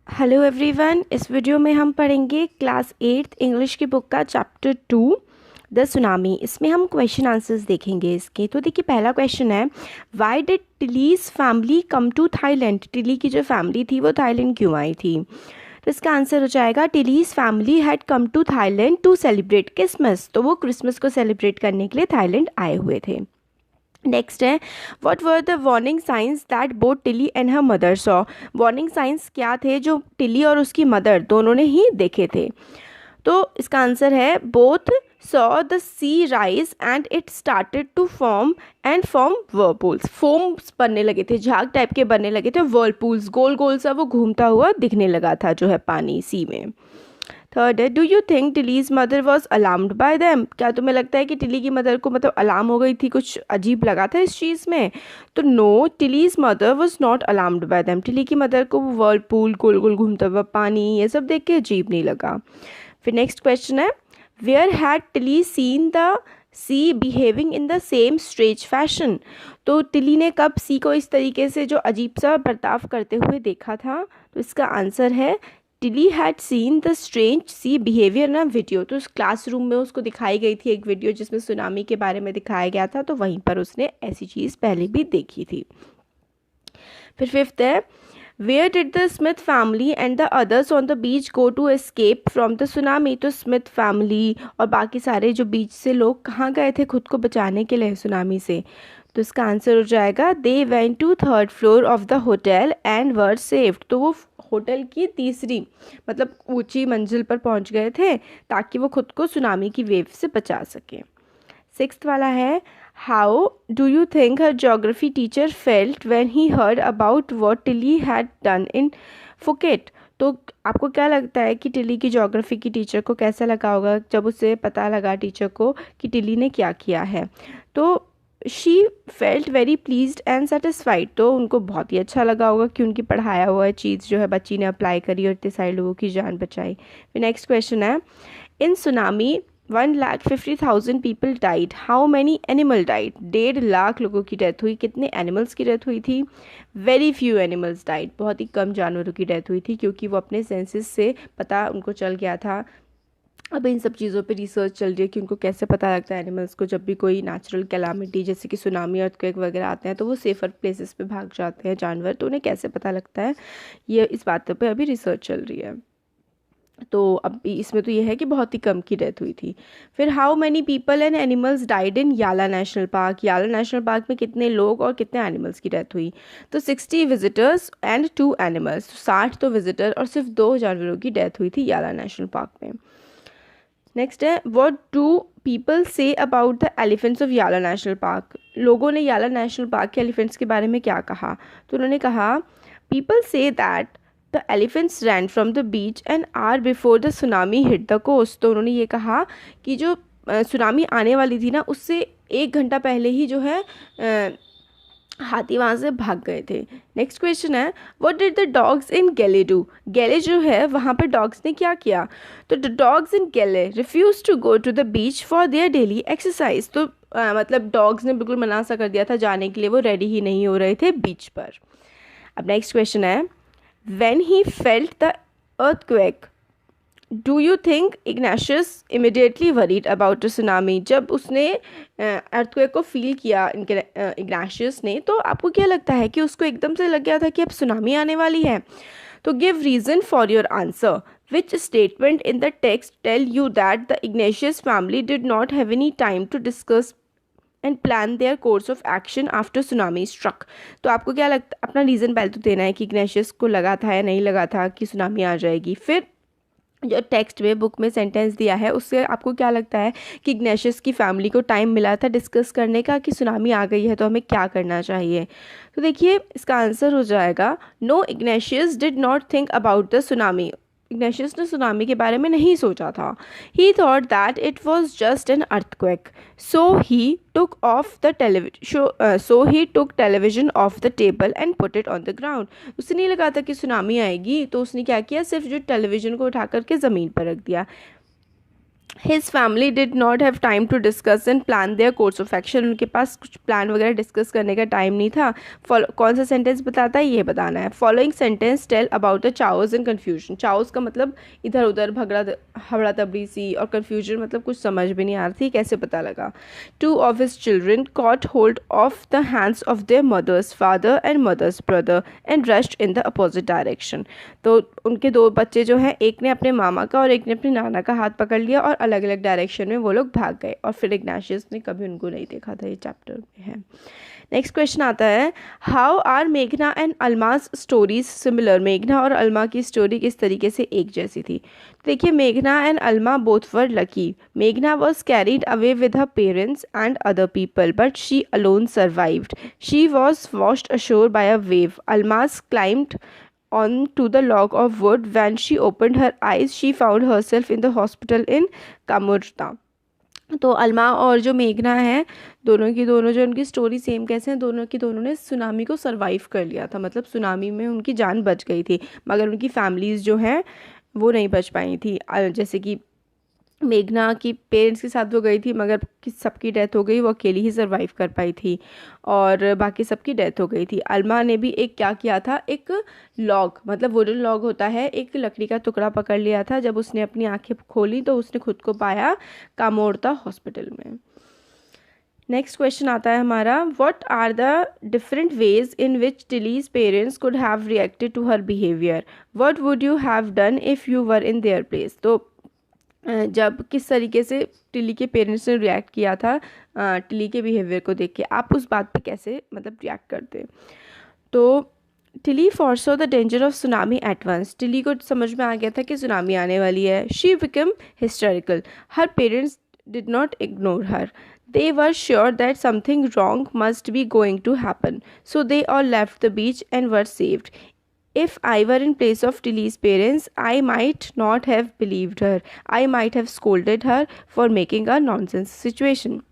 Hello everyone, इस video में हम पढ़ेंगे क्लास 8th इंग्लिश की बुक का चैप्टर 2 द सुनामी। इसमें हम क्वेश्चन आंसर्स देखेंगे इसके। तो देखिए, पहला क्वेश्चन है, why did Tilly's family come to Thailand. Tilly की जो फैमिली थी वो थाईलैंड क्यों आई थी। तो इसका आंसर हो जाएगा, Tilly's family had come to Thailand to celebrate Christmas. तो वो क्रिसमस को सेलिब्रेट करने के लिए थाईलैंड आए हुए थे। नेक्स्ट है, what were the warning science that both Tilly and her mother saw. Warning science क्या थे जो टिली और उसकी मदर दोनों ने ही देखे थे। तो इसका आंसर है, both saw the sea rise and it started to form whirlpools. Foams बनने लगे थे, झाग टाइप के बनने लगे थे, वर्लपूल्स गोल गोल सा वो घूमता हुआ दिखने लगा था जो है पानी सी में। थर्ड है, do you think Tilly's mother was alarmed by them. क्या तुम्हें लगता है कि टिली की मदर को मतलब अलार्म हो गई थी, कुछ अजीब लगा था इस चीज़ में। तो no, Tilly's mother was not alarmed by them. Tilly की मदर को वर्लपूल गोल गोल घूमता हुआ पानी ये सब देख के अजीब नहीं लगा। फिर नेक्स्ट क्वेश्चन है, where had Tilly seen the sea behaving in the same strange fashion. तो टिली ने कब सी को इस तरीके से जो अजीब सा बर्ताव करते हुए देखा था। तो इसका आंसर है, Tilly had seen the strange sea behaviour in a video. तो उस क्लासरूम में उसको दिखाई गई थी एक वीडियो जिसमें सुनामी के बारे में दिखाया गया था, तो वहीं पर उसने ऐसी चीज़ पहले भी देखी थी। फिर फिफ्थ है, where did the Smith family and the others on the beach go to escape from the tsunami. तो स्मिथ फैमिली और बाकी सारे जो बीच से लोग कहाँ गए थे खुद को बचाने के लिए सुनामी से। तो इसका आंसर हो जाएगा, they went to third floor of the hotel and were saved. तो वो होटल की तीसरी मतलब ऊंची मंजिल पर पहुंच गए थे ताकि वो खुद को सुनामी की वेव से बचा सके। सिक्स्थ वाला है, how do you think her geography teacher felt when he heard about what Tilly had done in Phuket. तो आपको क्या लगता है कि टिली की जोग्राफी की टीचर को कैसा लगा होगा जब उसे पता लगा टीचर को कि टिली ने क्या किया है। तो she felt very pleased and satisfied. तो उनको बहुत ही अच्छा लगा होगा कि उनकी पढ़ाया हुआ चीज़ जो है बच्ची ने अप्लाई करी और इतने सारे लोगों की जान बचाई। फिर नेक्स्ट क्वेश्चन है, in tsunami 1,50,000 people died, how many animal died. 1.5 lakh लोगों की डेथ हुई। कितने एनिमल्स की डेथ हुई थी। वेरी फ्यू एनिमल्स डाइड, बहुत ही कम जानवरों की डेथ हुई थी क्योंकि वो अपने सेंसेस से पता उनको चल गया था। अब इन सब चीज़ों पे रिसर्च चल रही है कि उनको कैसे पता लगता है एनिमल्स को जब भी कोई नेचुरल कैलामिटी जैसे कि सुनामी अर्थक्वेक वगैरह आते हैं तो वो सेफर प्लेसेस पे भाग जाते हैं जानवर। तो उन्हें कैसे पता लगता है, ये इस बातों पे अभी रिसर्च चल रही है। तो अब इसमें तो ये है कि बहुत ही कम की डेथ हुई थी। फिर how many people and animals died in याला नेशनल पार्क। याला नेशनल पार्क में कितने लोग और कितने एनिमल्स की डेथ हुई। तो 60 विजिटर्स एंड 2 एनिमल्स। 60 तो विजिटर और सिर्फ 2 जानवरों की डेथ हुई थी याला नेशनल पार्क में। नेक्स्ट है, what do people say about the elephants of याला नेशनल पार्क। लोगों ने याला नेशनल पार्क के एलिफेंट्स के बारे में क्या कहा। तो उन्होंने कहा, पीपल से that the elephants ran from the beach and hour before the tsunami hit the coast. तो उन्होंने ये कहा कि जो सुनामी आने वाली थी ना उससे 1 घंटा पहले ही जो है हाथी वहाँ से भाग गए थे। नेक्स्ट क्वेश्चन है, what did the dogs in गेले डू। गेले जो है वहाँ पर डॉग्स ने क्या किया। तो the dogs in Galle refuse to go to the beach for their daily exercise. तो मतलब डॉग्स ने बिल्कुल मना सा कर दिया था जाने के लिए, वो रेडी ही नहीं हो रहे थे बीच पर। अब नेक्स्ट क्वेश्चन है, when he felt the earthquake do you think इग्नाशियस immediately worried about a tsunami. जब उसने अर्थक्वेक को फील किया इग्नाशियस ने, तो आपको क्या लगता है कि उसको एकदम से लग गया था कि अब सुनामी आने वाली है। तो give reason for your answer, which statement in the text tell you that the Ignatius family did not have any time to discuss and plan their course of action after tsunami struck. तो आपको क्या लगता है, अपना reason पहले तो देना है कि इग्नाशियस को लगा था या नहीं लगा था कि सुनामी आ जाएगी। फिर जो टेक्स्ट में बुक में सेंटेंस दिया है उससे आपको क्या लगता है कि इग्नाशियस की फैमिली को टाइम मिला था डिस्कस करने का कि सुनामी आ गई है तो हमें क्या करना चाहिए। तो देखिए इसका आंसर हो जाएगा, no, Ignatius did not think about the tsunami. Ignatius ने सुनामी के बारे में नहीं सोचा था। He thought that it was just an earthquake, so he took television off the table and put it on the ground. उसे नहीं लगा था कि सुनामी आएगी तो उसने क्या किया, सिर्फ जो टेलीविजन को उठा करके ज़मीन पर रख दिया। His family did not have time to discuss and plan their course of action. उनके पास कुछ प्लान वगैरह डिस्कस करने का टाइम नहीं था. कौन सा सेंटेंस बताता है, ये बताना है. Following sentence tell about the chaos and confusion. Chaos का मतलब इधर उधर हबड़ा तबड़ी सी, और कन्फ्यूजन मतलब कुछ समझ भी नहीं आ रही थी, कैसे पता लगा. 2 of his children caught hold of the hands of their mother's father and mother's brother and rushed in the opposite direction. तो उनके 2 बच्चे जो हैं, एक ने अपने मामा का और एक ने अपने नाना का हाथ पकड़ लिया और अलग अलग डायरेक्शन में वो लोग भाग गए. और फिर इग्नाशियस ने कभी उनको नहीं देखा था. ये चैप्टर में है. नेक्स्ट क्वेश्चन आता है, हाउ आर मेघना एंड अलमाज स्टोरीज सिमिलर. मेघना और अलमा की स्टोरी किस तरीके से एक जैसी थी. देखिए, मेघना and Alma both were lucky. मेघना was carried away with her parents and other people but she alone survived. She was washed ashore by a wave. Almas climbed on to the log of wood. When she opened her eyes, she found herself in the hospital in Kamurta. तो अलमा और जो मेघना है, दोनों की दोनों जो उनकी स्टोरी सेम कैसे हैं, दोनों की दोनों ने सुनामी को सरवाइव कर लिया था. मतलब सुनामी में उनकी जान बच गई थी, मगर उनकी फैमिलीज़ जो हैं वो नहीं बच पाई थी. जैसे कि मेघना की पेरेंट्स के साथ वो गई थी, मगर सबकी डेथ हो गई, वो अकेली ही सर्वाइव कर पाई थी, और बाकी सबकी डेथ हो गई थी. अलमा ने भी एक क्या किया था, एक लॉग, मतलब वुडन लॉग होता है, एक लकड़ी का टुकड़ा पकड़ लिया था. जब उसने अपनी आंखें खोली तो उसने खुद को पाया कामोर्ता हॉस्पिटल में. नेक्स्ट क्वेश्चन आता है हमारा, what are the different ways in which Tilly's parents could have reacted to her behaviour. What would you have done if you were in their place. तो जब किस तरीके से टिली के पेरेंट्स ने रिएक्ट किया था टिली के बिहेवियर को देख के, आप उस बात पे कैसे मतलब रिएक्ट करते. तो Tilly foresaw the danger of tsunami at once. Tilly को समझ में आ गया था कि सुनामी आने वाली है. She become hysterical. Her parents did not ignore her. They were sure that something wrong must be going to happen, so they all left the beach and were saved. If I were in place of Tilly's parents, I might not have believed her. I might have scolded her for making a nonsense situation.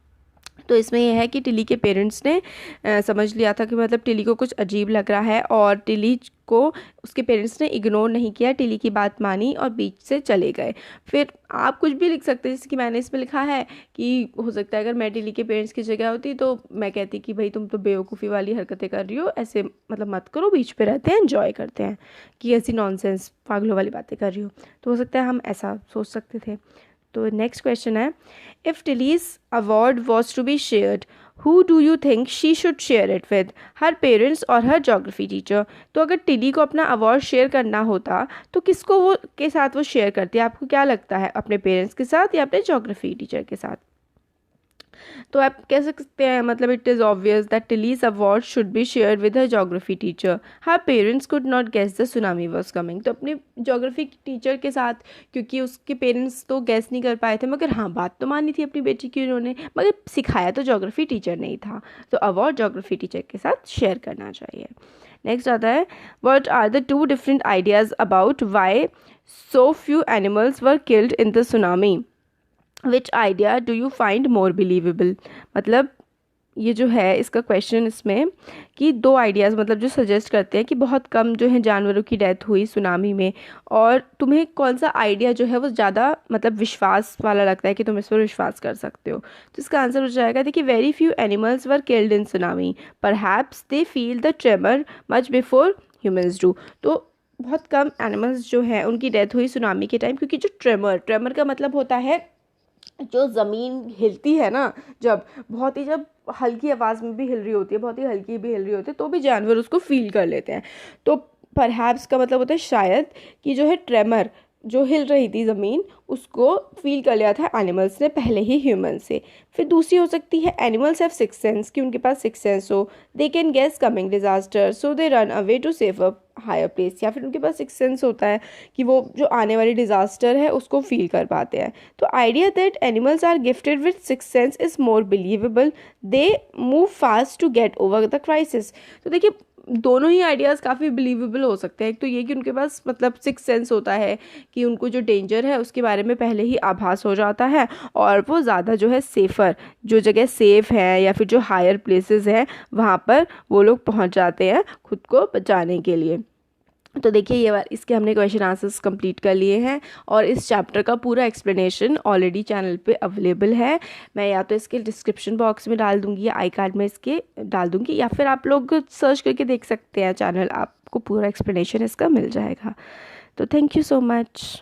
तो इसमें यह है कि Tilly के parents ने समझ लिया था कि मतलब टिली को कुछ अजीब लग रहा है, और टिली को उसके पेरेंट्स ने इग्नोर नहीं किया, टिली की बात मानी और बीच से चले गए. फिर आप कुछ भी लिख सकते हैं, जैसे कि मैंने इसमें लिखा है कि हो सकता है अगर मैं टिली के पेरेंट्स की जगह होती तो मैं कहती कि भाई तुम तो बेवकूफ़ी वाली हरकतें कर रही हो, ऐसे मतलब मत करो, बीच पे रहते हैं एंजॉय करते हैं, कि ऐसी नॉनसेंस पागलों वाली बातें कर रही हो. तो हो सकता है हम ऐसा सोच सकते थे. तो नेक्स्ट क्वेश्चन है, if Tilly's award was to be shared, who do you think she should share it with. Her parents और हर जोग्राफी टीचर. तो अगर टिली को अपना अवार्ड शेयर करना होता तो किसको वो के साथ वो शेयर करती है, आपको क्या लगता है, अपने पेरेंट्स के साथ या अपने जोग्राफी टीचर के साथ. तो आप कह सकते हैं मतलब it is obvious that Tilly's award should be share with her geography teacher. Her parents could not guess the tsunami was coming. तो अपने जोग्राफी टीचर के साथ, क्योंकि उसके पेरेंट्स तो गेस नहीं कर पाए थे, मगर हाँ बात तो मानी थी अपनी बेटी की उन्होंने, मगर सिखाया तो जोग्राफी टीचर नहीं था. तो अवार्ड जोग्राफी टीचर के साथ शेयर करना चाहिए. नेक्स्ट आता है, what are the 2 different ideas about why so few animals were killed in the tsunami. Which idea do you find more believable. मतलब ये जो है इसका क्वेश्चन इसमें कि 2 आइडियाज़ मतलब जो सजेस्ट करते हैं कि बहुत कम जो है जानवरों की डेथ हुई सुनामी में, और तुम्हें कौन सा आइडिया जो है वो ज़्यादा मतलब विश्वास वाला लगता है कि तुम इस पर विश्वास कर सकते हो. तो इसका आंसर हो जाएगा, देखिए, very few animals were killed in tsunami, perhaps they feel the tremor much before humans do. तो बहुत कम एनिमल्स जो हैं उनकी डेथ हुई सुनामी के टाइम, क्योंकि जो ट्रेमर का मतलब होता है जो ज़मीन हिलती है ना, जब हल्की आवाज़ में भी हिल रही होती है, बहुत ही हल्की भी हिल रही होती है, तो भी जानवर उसको फील कर लेते हैं. तो परहैप्स का मतलब होता है शायद, कि जो है ट्रेमर जो हिल रही थी ज़मीन उसको फील कर लिया था एनिमल्स ने पहले ही ह्यूमन से. फिर दूसरी हो सकती है, एनिमल्स हैव सिक्स सेंस, कि उनके पास सिक्स सेंस हो, they can guess coming disaster so they run away to save a higher place. या फिर उनके पास सिक्स सेंस होता है कि वो जो आने वाली डिजास्टर है उसको फील कर पाते हैं. तो idea that animals are gifted with six sense is more believable. They move fast to get over the crisis. तो देखिए, दोनों ही आइडियाज़ काफ़ी बिलीवेबल हो सकते हैं. एक तो ये कि उनके पास मतलब सिक्स सेंस होता है कि उनको जो डेंजर है उसके बारे में पहले ही आभास हो जाता है, और वो ज़्यादा जो है सेफ़र, जो जगह सेफ़ है या फिर जो हायर प्लेसेस हैं वहाँ पर वो लोग पहुँच जाते हैं खुद को बचाने के लिए. तो देखिए ये इसके हमने क्वेश्चन आंसर्स कंप्लीट कर लिए हैं और इस चैप्टर का पूरा एक्सप्लेनेशन ऑलरेडी चैनल पे अवेलेबल है। मैं या तो इसके डिस्क्रिप्शन बॉक्स में डाल दूँगी या आई कार्ड में इसके डाल दूँगी, या फिर आप लोग सर्च करके देख सकते हैं चैनल, आपको पूरा एक्सप्लेनेशन इसका मिल जाएगा। तो थैंक यू सो मच।